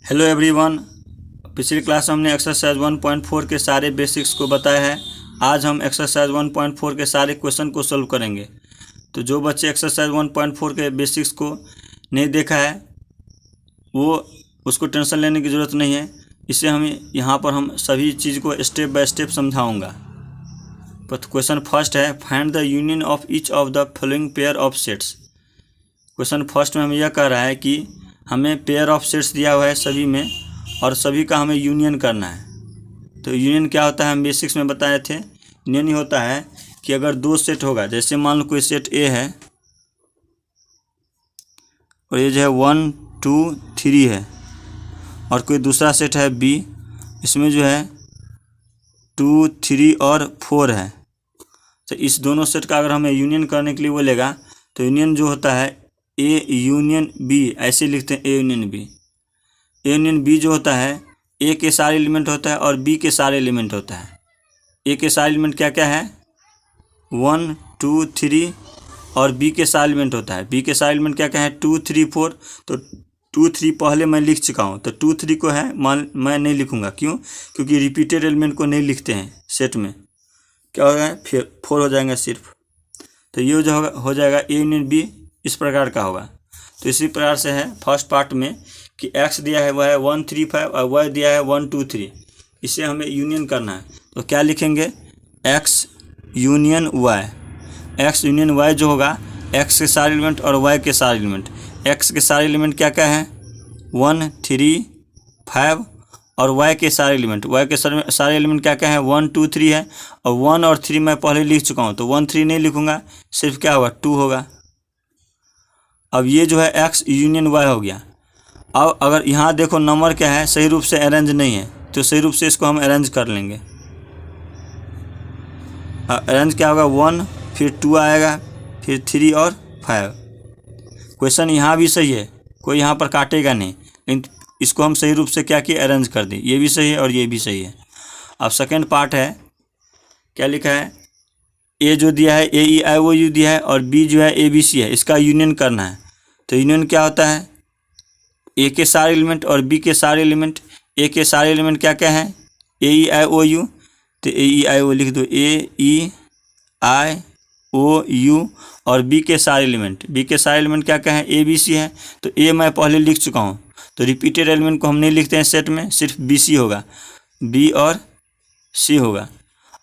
Hello everyone. पिछली class में हमने एक्सरसाइज 1.4 के सारे बेसिक्स को बताया है। आज हम एक्सरसाइज 1.4 के सारे क्वेश्चन को सोल्व करेंगे। तो जो बच्चे एक्सरसाइज 1.4 के बेसिक्स को नहीं देखा है वो उसको टेंशन लेने की ज़रूरत नहीं है। इससे यहाँ पर हम सभी चीज़ को स्टेप बाय स्टेप समझाऊँगा। तो क्वेश्चन फर्स्ट है, find the union of each of the following pair of sets. Question first में हमें यह कह रहा है कि हमें पेयर ऑफ सेट्स दिया हुआ है सभी में और सभी का हमें यूनियन करना है। तो यूनियन क्या होता है हम बेसिक्स में बताए थे। यूनियन ही होता है कि अगर दो सेट होगा, जैसे मान लो कोई सेट ए है और ये जो है 1 2 3 है, और कोई दूसरा सेट है बी, इसमें जो है 2 3 और 4 है। तो इस दोनों सेट का अगर हमें यूनियन करने के लिए बोलेगा तो यूनियन जो होता है ए यूनियन बी, ऐसे लिखते हैं A union B. A union B जो होता है ए के सारे एलिमेंट होता है और बी के सारे एलिमेंट होता है। ए के सारे एलिमेंट क्या क्या है 1 2 3, और बी के सारे एलिमेंट होता है। बी के सारे एलिमेंट क्या क्या है 2 3 4। तो 2 3 पहले मैं लिख चुका हूँ, तो 2 3 को है मैं नहीं लिखूँगा। क्यों? क्योंकि रिपीटेड एलिमेंट को नहीं लिखते हैं सेट में। क्या होगा फिर 4 हो जाएगा सिर्फ। तो ये जो हो जाएगा ए यूनियन बी इस प्रकार का होगा। तो इसी प्रकार से है फर्स्ट पार्ट में कि x दिया है वह है 1 3 5 और y दिया है 1 2 3। इसे हमें यूनियन करना है। तो क्या लिखेंगे x union y। x union y जो होगा x के सारे एलिमेंट और y के सारे एलिमेंट। x के सारे एलिमेंट क्या क्या है 1 3 5, और y के सारे एलिमेंट, y के सारे एलिमेंट क्या क्या है 1 2 3 है। और 1 और 3 मैं पहले लिख चुका हूँ, तो 1 3 नहीं लिखूँगा, सिर्फ क्या होगा 2 होगा। अब ये जो है x यूनियन y हो गया। अब अगर यहाँ देखो नंबर क्या है सही रूप से अरेंज नहीं है, तो सही रूप से इसको हम अरेंज कर लेंगे। अरेंज क्या होगा 1 फिर 2 आएगा फिर 3 और 5। क्वेश्चन यहाँ भी सही है, कोई यहाँ पर काटेगा नहीं, लेकिन इसको हम सही रूप से क्या किए अरेंज कर दी। ये भी सही है और ये भी सही है। अब सेकेंड पार्ट है, क्या लिखा है ए जो दिया है ए ई आई ओ यू दिया है और बी जो है ए बी सी है, इसका यूनियन करना है। तो यूनियन क्या होता है ए के सारे एलिमेंट और बी के सारे एलिमेंट। ए के सारे एलिमेंट क्या क्या है ए ई आई ओ यू, तो ए ई आई ओ लिख दो ए ई आई ओ यू, और बी के सारे एलिमेंट, बी के सारे एलिमेंट क्या क्या है ए बी सी है। तो ए मैं पहले लिख चुका हूँ, तो रिपीटेड एलिमेंट को हम नहीं लिखते हैं सेट में, सिर्फ बी सी होगा, बी और सी होगा।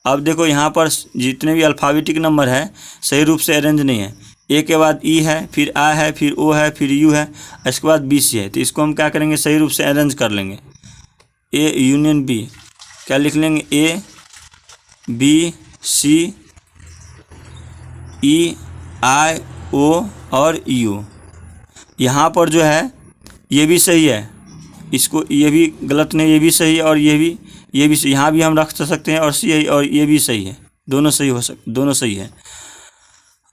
अब देखो यहाँ पर जितने भी अल्फ़ाबेटिक नंबर है सही रूप से अरेंज नहीं है। ए के बाद ई है, फिर आ है, फिर ओ है, फिर यू है, इसके बाद बी सी है। तो इसको हम क्या करेंगे सही रूप से अरेंज कर लेंगे। ए यूनियन बी क्या लिख लेंगे ए बी सी ई आई ओ और यू। यहाँ पर जो है ये भी सही है, इसको ये भी गलत नहीं, ये भी सही है और ये भी सही। यहाँ भी हम रख सकते हैं और सी है, और ये भी सही है, दोनों सही दोनों सही है।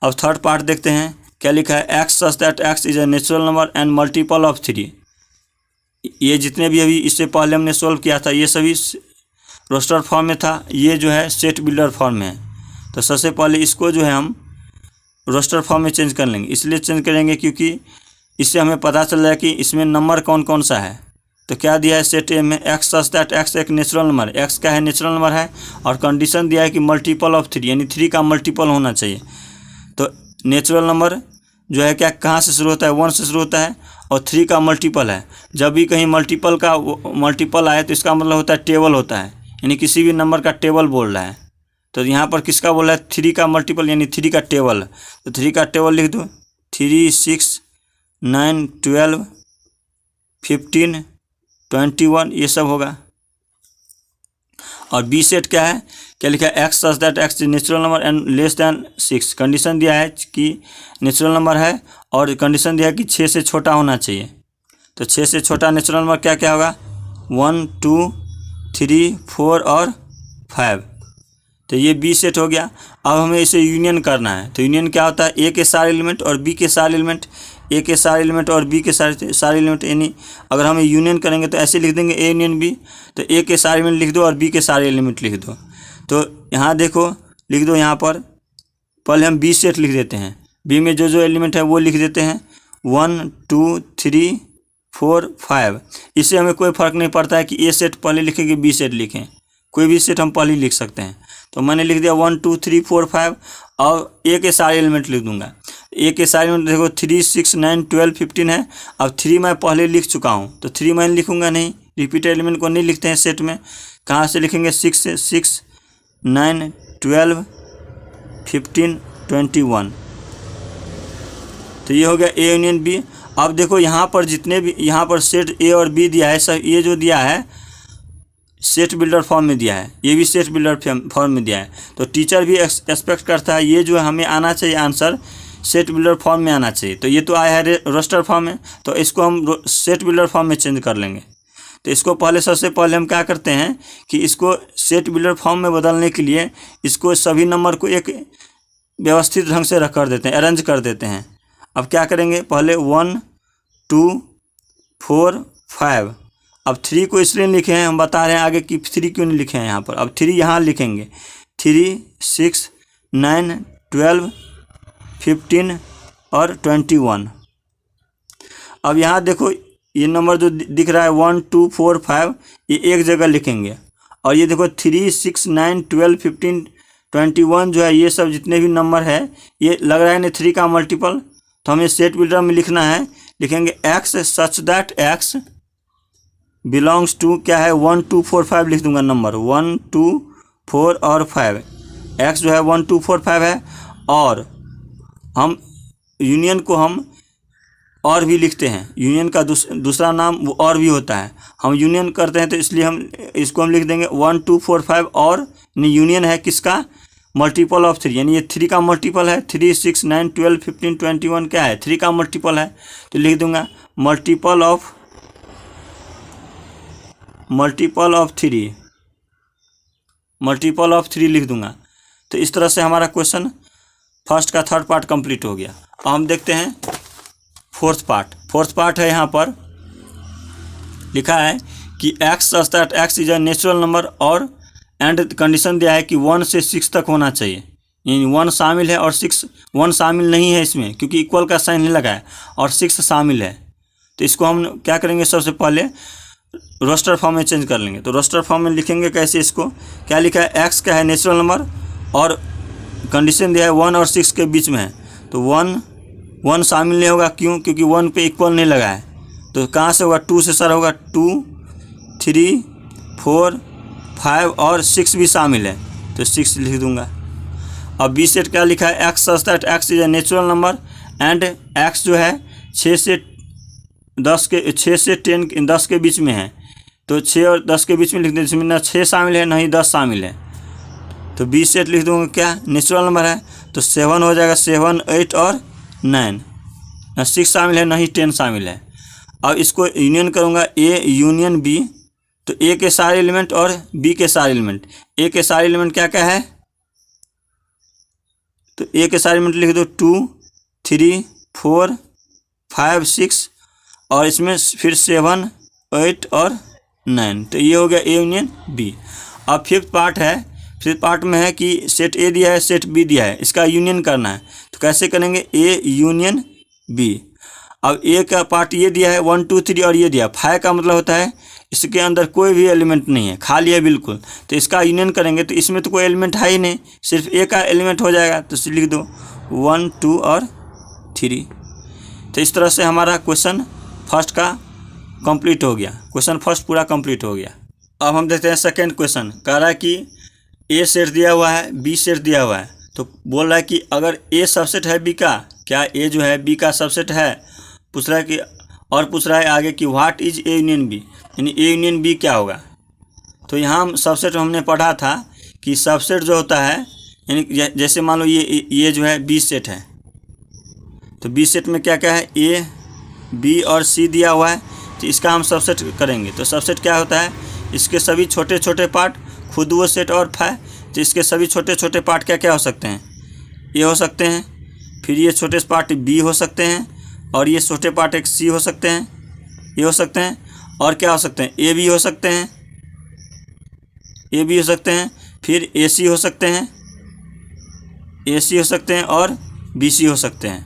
अब थर्ड पार्ट देखते हैं क्या लिखा है x such that x is a natural number and multiple of 3। ये जितने भी अभी इससे पहले हमने सोल्व किया था ये सभी रोस्टर फॉर्म में था, ये जो है सेट बिल्डर फॉर्म में है। तो सबसे पहले इसको जो है हम रोस्टर फॉर्म में चेंज कर लेंगे। इसलिए चेंज करेंगे क्योंकि इससे हमें पता चल जाए कि इसमें नंबर कौन कौन सा है। तो क्या दिया है सेट ए में x सच दैट x एक नेचुरल नंबर, x क्या है नेचुरल नंबर है, और कंडीशन दिया है कि मल्टीपल ऑफ 3 यानी 3 का मल्टीपल होना चाहिए। तो नेचुरल नंबर जो है क्या कहाँ से शुरू होता है 1 से शुरू होता है, और 3 का मल्टीपल है। जब भी कहीं मल्टीपल आए तो इसका मतलब होता है टेबल होता है, यानी किसी भी नंबर का टेबल बोल रहा है। तो यहाँ पर किसका बोल रहा है 3 का मल्टीपल यानी 3 का टेबल। तो 3 का टेबल लिख दो 3 6 9 12 15 21 ये सब होगा। और बी सेट क्या है क्या लिखा है x such that x natural number and less than 6। Condition दिया है कि नेचुरल नंबर है और कंडीशन दिया है कि 6 से छोटा होना चाहिए। तो 6 से छोटा नेचुरल नंबर क्या क्या होगा 1 2 3 4 और 5। तो ये बी सेट हो गया। अब हमें इसे यूनियन करना है। तो यूनियन क्या होता है ए के सारे एलिमेंट और बी के सारे एलिमेंट, ए के सारे एलिमेंट और बी के सारे एलिमेंट। यानी अगर हम यूनियन करेंगे तो ऐसे लिख देंगे ए यूनियन बी। तो ए के सारे एलिमेंट लिख दो और बी के सारे एलिमेंट लिख दो। तो यहाँ देखो लिख दो, यहाँ पर पहले हम बी सेट लिख देते हैं। बी में जो जो एलिमेंट है वो लिख देते हैं 1 2 3 4 5। इससे हमें कोई फ़र्क नहीं पड़ता है कि ए सेट पहले लिखें कि बी सेट लिखें, कोई भी सेट हम पहले लिख सकते हैं। तो मैंने लिख दिया 1 2 3 4 5 और ए के सारे एलिमेंट लिख दूंगा। ए के सारे एलिमेंट देखो 3 6 9 12 15 है। अब 3 मैं पहले लिख चुका हूँ तो 3 मैं लिखूंगा नहीं, रिपीटेड एलिमेंट को नहीं लिखते हैं सेट में। कहाँ से लिखेंगे? 6 6 9 12 15 21। तो ये हो गया ए यूनियन बी। अब देखो यहाँ पर जितने भी यहाँ पर सेट ए और बी दिया है, सब ये जो दिया है सेट बिल्डर फॉर्म में दिया है, ये भी सेट बिल्डर फॉर्म में दिया है। तो टीचर भी एक्सपेक्ट करता है ये जो हमें आना चाहिए आंसर सेट बिल्डर फॉर्म में आना चाहिए। तो ये तो आया है रोस्टर फॉर्म में, तो इसको हम सेट बिल्डर फॉर्म में चेंज कर लेंगे। तो इसको पहले सबसे पहले हम क्या करते हैं कि इसको सेट बिल्डर फॉर्म में बदलने के लिए इसको सभी नंबर को एक व्यवस्थित ढंग से रख कर देते हैं, अरेंज कर देते हैं। अब क्या करेंगे? पहले 1 2 4 5। अब 3 को इसलिए लिखे हैं, हम बता रहे हैं आगे कि 3 क्यों नहीं लिखे हैं यहाँ पर। अब 3 यहाँ लिखेंगे, 3 6 9 12 15 और 21। अब यहाँ देखो ये नंबर जो दिख रहा है 1 2 4 5 ये एक जगह लिखेंगे। और ये देखो 3 6 9 12 15 21 जो है ये सब जितने भी नंबर है ये लग रहा है ना 3 का मल्टीपल। तो हमें सेट बिल्डर में लिखना है, लिखेंगे x such that x belongs to क्या है 1 2 4 5 लिख दूंगा नंबर 1 2 4 और 5। x जो है 1 2 4 5 है। और हम यूनियन को हम और भी लिखते हैं, यूनियन का दूसरा नाम वो और भी होता है। हम यूनियन करते हैं तो इसलिए हम इसको हम लिख देंगे 1 2 4 5 और यूनियन है किसका? मल्टीपल ऑफ 3, यानी ये 3 का मल्टीपल है। 3 6 9 12 15 21 क्या है? 3 का मल्टीपल है। तो लिख दूंगा मल्टीपल ऑफ 3, मल्टीपल ऑफ 3 लिख दूंगा। तो इस तरह से हमारा क्वेश्चन फर्स्ट का थर्ड पार्ट कंप्लीट हो गया। अब हम देखते हैं फोर्थ पार्ट है। यहाँ पर लिखा है कि x such that x is a natural number और एंड कंडीशन दिया है कि 1 से 6 तक होना चाहिए, यानी 1 शामिल है और 1 शामिल नहीं है इसमें क्योंकि इक्वल का साइन नहीं लगा है और 6 शामिल है। तो इसको हम क्या करेंगे? सबसे पहले रोस्टर फॉर्म में चेंज कर लेंगे। तो रोस्टर फॉर्म में लिखेंगे कैसे? इसको क्या लिखा है? x क्या है? नेचुरल नंबर और कंडीशन दिया है 1 और 6 के बीच में है। तो 1 शामिल नहीं होगा, क्यों? क्योंकि 1 पे इक्वल नहीं लगा है। तो कहाँ से होगा? 2 से सर होगा, 2 3 4 5 और 6 भी शामिल है तो 6 लिख दूंगा। अब बी सेट क्या लिखा है? x such that x is a natural number and x जो है 6 से 10 के बीच में है। तो 6 और 10 के बीच में लिख दें, इसमें ना 6 शामिल है ना ही 10 शामिल है। तो बी सेट लिख दूंगा क्या? नेचुरल नंबर है तो 7 हो जाएगा, 7 8 और 9, ना 6 शामिल है ना ही 10 शामिल है। अब इसको यूनियन करूँगा ए यूनियन बी। तो ए के सारे एलिमेंट और बी के सारे एलिमेंट। ए के सारे एलिमेंट क्या क्या है? तो ए के सारे एलिमेंट लिख दो 2 3 4 5 6 और इसमें फिर 7 8 और 9। तो ये हो गया ए यूनियन बी। अब फिफ्थ पार्ट है। फिफ्थ पार्ट में है कि सेट ए दिया है, सेट बी दिया है, इसका यूनियन करना है। तो कैसे करेंगे? A union B. अब ए का पार्ट ये दिया है 1 2 3 और ये दिया 5 का मतलब होता है इसके अंदर कोई भी एलिमेंट नहीं है, खाली है बिल्कुल। तो इसका यूनियन करेंगे तो इसमें तो कोई एलिमेंट है ही नहीं, सिर्फ ए का एलिमेंट हो जाएगा। तो लिख दो 1 2 और 3। तो इस तरह से हमारा क्वेश्चन फर्स्ट का कंप्लीट हो गया। क्वेश्चन फर्स्ट पूरा कंप्लीट हो गया। अब हम देखते हैं सेकेंड क्वेश्चन। कह रहा है कि ए सेट दिया हुआ है, बी सेट दिया हुआ है। तो बोल रहा है कि अगर ए सबसेट है बी का, क्या ए जो है बी का सबसेट है? पूछ रहा है कि और पूछ रहा है आगे कि what is A union B, यानी ए यूनियन बी क्या होगा। तो यहाँ हम सबसेट हमने पढ़ा था कि सबसेट जो होता है यानी जैसे मान लो ये जो है बी सेट है। तो बी सेट में क्या क्या है? ए बी और सी दिया हुआ है। तो इसका हम सबसेट करेंगे। तो सबसेट क्या होता है? इसके सभी छोटे छोटे पार्ट, खुद वो सेट और फाइ। तो इसके सभी छोटे छोटे पार्ट क्या क्या हो सकते हैं? ए हो सकते हैं, फिर ये छोटे पार्ट बी हो सकते हैं और ये छोटे पार्ट एक सी हो सकते हैं, ये हो सकते हैं। और क्या हो सकते हैं? ए बी हो सकते हैं, ए बी हो सकते हैं, फिर ए सी हो सकते हैं, ए सी हो सकते हैं और बी सी हो सकते हैं,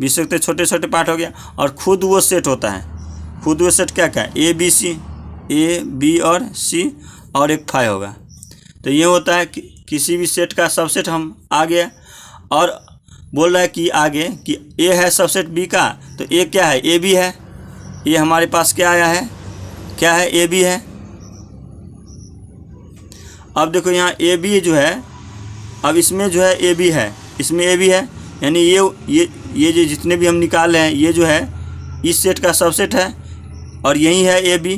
बीच से छोटे छोटे पार्ट हो गया, और खुद वो सेट होता है। खुद वो सेट क्या क्या है, A B C, A B और सी, और एक 5 होगा। तो ये होता है कि किसी भी सेट का सबसेट हम आ गया, और बोल रहा है कि आगे कि ए है सबसेट बी का, तो ए क्या है, ए बी है। ये हमारे पास क्या आया है, क्या है, ए बी है। अब देखो यहाँ ए बी जो है, अब इसमें जो है ए बी है, इसमें ए बी है, यानी ये जो जितने भी हम निकाल रहे हैं ये जो है इस सेट का सबसेट है, और यही है ए बी।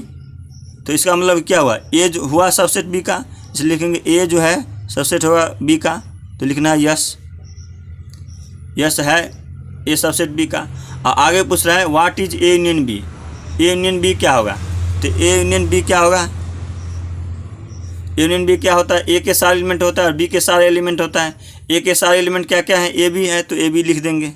तो इसका मतलब क्या हुआ, ए जो हुआ सबसेट बी का, इसलिए लिखेंगे ए जो है सबसेट होगा बी का, तो लिखना है यस, यस है ए सबसेट बी का। और आगे पूछ रहा है what is A union B, A union B क्या होगा। तो ए यूनियन बी क्या होगा, ए यूनियन बी क्या होता है, ए के सारे एलिमेंट होता है और बी के सारे एलिमेंट होता है। ए के सारे एलिमेंट क्या क्या है, ए बी है, तो ए बी लिख देंगे।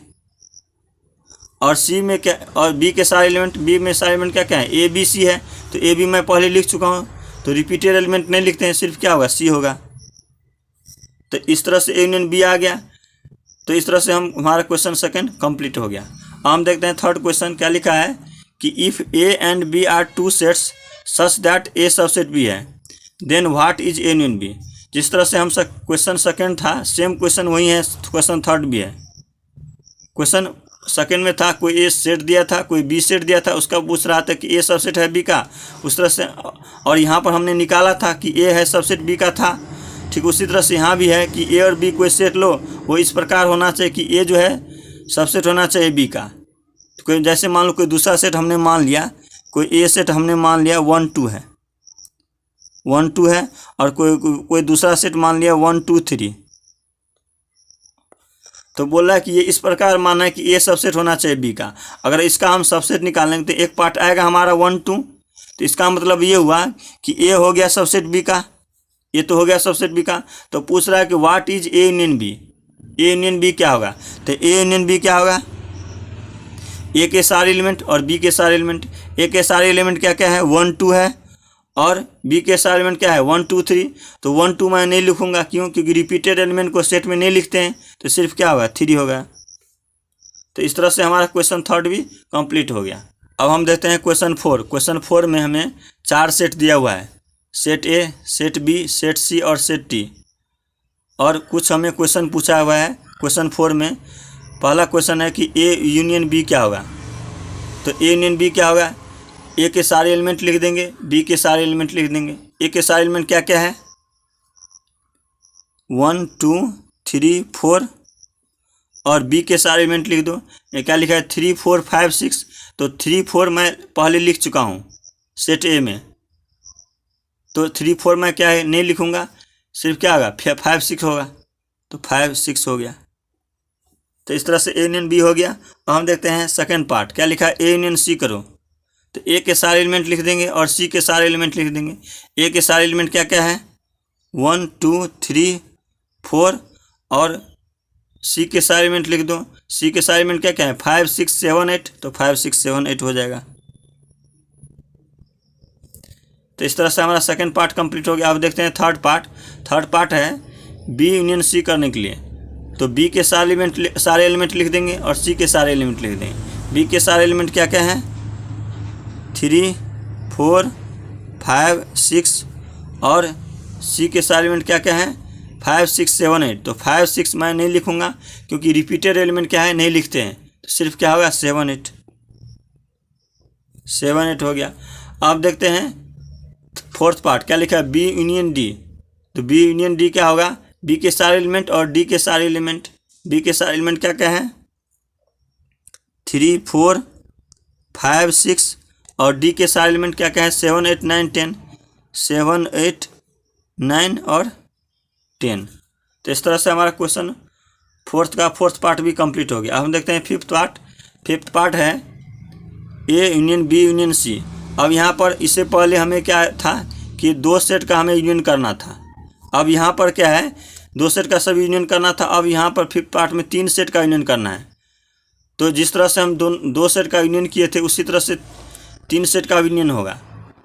और सी में क्या, और बी के सारे एलिमेंट, बी में सारे एलिमेंट क्या क्या है, ए बी सी है, तो ए बी मैं पहले लिख चुका हूँ, तो रिपीटेड एलिमेंट नहीं लिखते हैं, सिर्फ क्या होगा, सी होगा। तो इस तरह से ए यूनियन बी आ गया। तो इस तरह से हमारा क्वेश्चन सेकंड कंप्लीट हो गया। अब हम देखते हैं थर्ड क्वेश्चन क्या लिखा है कि if A and B are two sets such that A subset B है, then what is A union B. जिस तरह से हम क्वेश्चन सेकंड था, सेम क्वेश्चन वही है, क्वेश्चन थर्ड भी है। क्वेश्चन सेकंड में था कोई ए सेट दिया था, कोई बी सेट दिया था, उसका पूछ रहा था कि ए सबसेट है बी का, उस तरह से। और यहाँ पर हमने निकाला था कि ए है सबसेट बी का था। ठीक उसी तरह से यहाँ भी है कि ए और बी कोई सेट लो, वो इस प्रकार होना चाहिए कि ए जो है सबसेट होना चाहिए बी का। तो कोई जैसे मान लो कोई दूसरा सेट हमने मान लिया, कोई ए सेट हमने मान लिया 1 2 है, 1 2 है, और कोई दूसरा सेट मान लिया 1 2 3। तो बोल रहा है कि ये इस प्रकार मानना है कि ए सबसेट होना चाहिए बी का। अगर इसका हम सबसेट निकालेंगे तो एक पार्ट आएगा हमारा 1 2, तो इसका मतलब ये हुआ कि ए हो गया सबसेट बी का, ये तो हो गया सबसेट बी का। तो पूछ रहा है कि what is A union B, A union B क्या होगा। तो ए यूनियन बी क्या होगा, ए के सारे एलिमेंट और बी के सारे एलिमेंट। ए के सारे एलिमेंट क्या क्या है, 1 2 है, और बी के सारे एलिमेंट क्या है 1 2 3। तो 1 2 मैं नहीं लिखूंगा, क्यों, क्योंकि रिपीटेड एलिमेंट को सेट में नहीं लिखते हैं, तो सिर्फ क्या होगा 3 होगा। तो इस तरह से हमारा क्वेश्चन थर्ड भी कंप्लीट हो गया। अब हम देखते हैं क्वेश्चन 4। क्वेश्चन 4 में हमें 4 सेट दिया हुआ है, set A, set B, set C और सेट टी। और कुछ हमें क्वेश्चन पूछा हुआ है क्वेश्चन 4 में। पहला क्वेश्चन है कि ए यूनियन बी क्या होगा। तो ए यूनियन बी क्या होगा, ए के सारे एलिमेंट लिख देंगे, बी के सारे एलिमेंट लिख देंगे। ए के सारे एलिमेंट क्या क्या है, 1 2 3 4, और बी के सारे एलिमेंट लिख दो। ये क्या लिखा है 3 4 5 6। तो 3 4 मैं पहले लिख चुका हूँ सेट ए में, तो 3 4 मैं क्या है नहीं लिखूँगा, सिर्फ क्या होगा 5 6 होगा, तो 5 6 हो गया। तो इस तरह से ए यूनियन बी हो गया। और हम देखते हैं सेकंड पार्ट क्या लिखा है, ए यूनियन सी करो। तो ए के सारे एलिमेंट लिख देंगे और सी के सारे एलिमेंट लिख देंगे। ए के सारे एलिमेंट क्या क्या है 1 2 3 4, और सी के सारे एलिमेंट लिख दो। सी के सारे एलिमेंट क्या क्या है 5 6 7 8, तो 5 6 7 8 हो जाएगा। तो इस तरह से हमारा सेकंड पार्ट कंप्लीट हो गया। अब देखते हैं थर्ड पार्ट। थर्ड पार्ट है बी यूनियन सी करने के लिए। तो बी के सारे एलिमेंट लिख देंगे और सी के सारे एलिमेंट लिख देंगे। बी के सारे एलिमेंट क्या क्या हैं 3 4 5 6, और सी के सारे एलिमेंट क्या क्या हैं 5 6 7 8। तो 5 6 मैं नहीं लिखूंगा, क्योंकि रिपीटेड एलिमेंट क्या है नहीं लिखते हैं, तो सिर्फ क्या होगा 7 8 हो गया। अब देखते हैं फोर्थ पार्ट क्या लिखा है बी यूनियन डी। तो बी यूनियन डी क्या होगा, बी के सारे एलिमेंट और डी के सारे एलिमेंट। बी के सारे एलिमेंट क्या क्या है 3 4 5 6, और डी के सारे एलिमेंट क्या क्या है 7 8 9 10, 7 8 9 और 10। तो इस तरह से हमारा क्वेश्चन फोर्थ पार्ट भी कंप्लीट हो गया। अब हम देखते हैं फिफ्थ पार्ट है A union B union C. अब यहाँ पर इससे पहले हमें क्या था कि 2 सेट का हमें यूनियन करना था। अब यहाँ पर क्या है 2 सेट का सभी यूनियन करना था। अब यहाँ पर फिफ्थ पार्ट में 3 सेट का यूनियन करना है। तो जिस तरह से हम 2 सेट का यूनियन किए थे उसी तरह से 3 सेट का यूनियन होगा,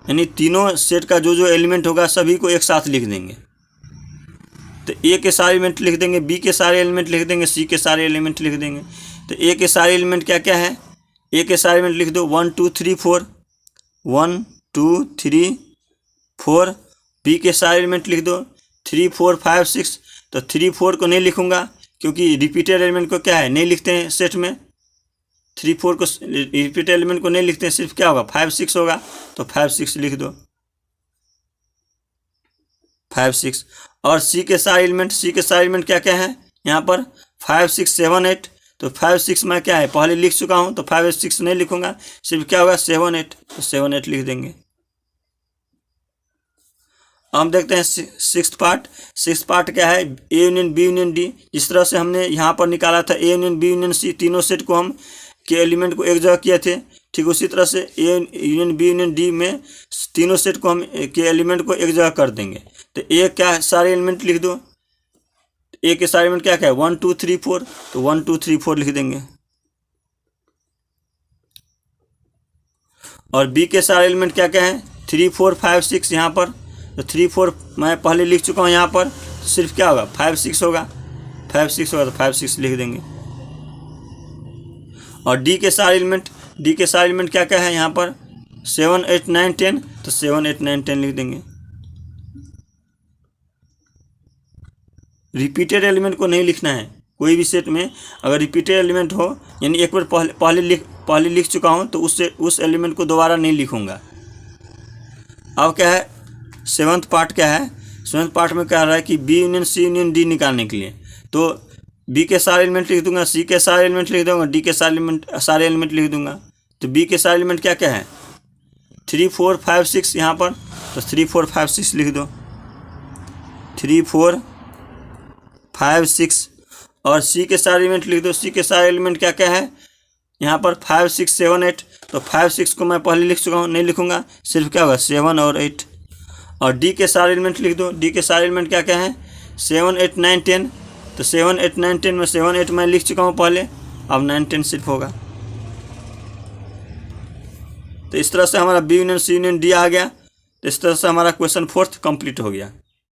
यानी तीनों सेट का जो एलिमेंट होगा सभी को एक साथ लिख देंगे। तो ए के सारे एलिमेंट लिख देंगे, बी के सारे एलिमेंट लिख देंगे, सी के सारे एलिमेंट लिख देंगे। तो ए के सारे एलिमेंट क्या क्या है, ए के सारे एलिमेंट लिख दो 1 2 3 4, 1 2 3 4। बी के सारे एलिमेंट लिख दो 3 4 5 6। तो 3 4 को नहीं लिखूंगा क्योंकि रिपीटेड एलिमेंट को क्या है नहीं लिखते हैं सेट में, 3 4 को रिपीटेड एलिमेंट को नहीं लिखते हैं, सिर्फ क्या होगा 5 6 होगा, तो 5 6 लिख दो 5 6। और सी के सारे एलिमेंट क्या क्या है यहाँ पर 5 6 7 8। तो 5 6 में क्या है पहले लिख चुका हूँ, तो 5 6 नहीं लिखूंगा, सिर्फ क्या होगा 7 8, तो 7 8 लिख देंगे। हम देखते हैं सिक्स्थ पार्ट क्या है, A union B union D. जिस तरह से हमने यहाँ पर निकाला था A union B union C, तीनों सेट को हम के एलिमेंट को एक जगह किए थे, ठीक उसी तरह से A union B union D में तीनों सेट को हम के एलिमेंट को एक जगह कर देंगे। तो ए क्या सारे एलिमेंट लिख दो, ए के सारे एलिमेंट क्या क्या है 1 2 3 4, तो 1 2 3 4 लिख देंगे। और बी के सारे एलिमेंट क्या क्या है 3 4 5 6 यहाँ पर, तो 3 4 मैं पहले लिख चुका हूँ यहाँ पर, तो सिर्फ क्या होगा 5 6 होगा, 5 6 होगा, तो 5 6 लिख देंगे। और डी के सारे एलिमेंट क्या क्या है यहाँ पर 7 8 9 10, तो 7 8 9 10 लिख देंगे। रिपीटेड एलिमेंट को नहीं लिखना है कोई भी सेट में, अगर रिपीटेड एलिमेंट हो यानी एक बार पहले लिख चुका हूँ तो उस एलिमेंट को दोबारा नहीं लिखूंगा। अब क्या है सेवन्थ पार्ट क्या है, सेवन्थ पार्ट में कह रहा है कि B union C union D निकालने के लिए, तो बी के सारे एलिमेंट लिख दूंगा, सी के सारे एलिमेंट लिख दूंगा, डी के सारे एलिमेंट लिख दूंगा। तो बी के सारे एलिमेंट क्या क्या है 3 4 5 6 यहाँ पर, तो 3 4 5 6 लिख दो 3 4 5 6। और सी के सारे एलिमेंट लिख दो, सी के सारे एलिमेंट क्या क्या है यहाँ पर 5 6 7 8, तो 5 6 को मैं पहले लिख चुका हूँ नहीं लिखूंगा, सिर्फ क्या होगा 7 और 8। और डी के सारे एलिमेंट लिख दो, डी के सारे एलिमेंट क्या क्या है 7 8 9 10, तो 7 8 9 10 में 7 8 मैं लिख चुका हूँ पहले, अब 9 10 सिर्फ होगा। तो इस तरह से हमारा B union C union D आ गया। तो इस तरह से हमारा क्वेश्चन 4th कंप्लीट हो गया।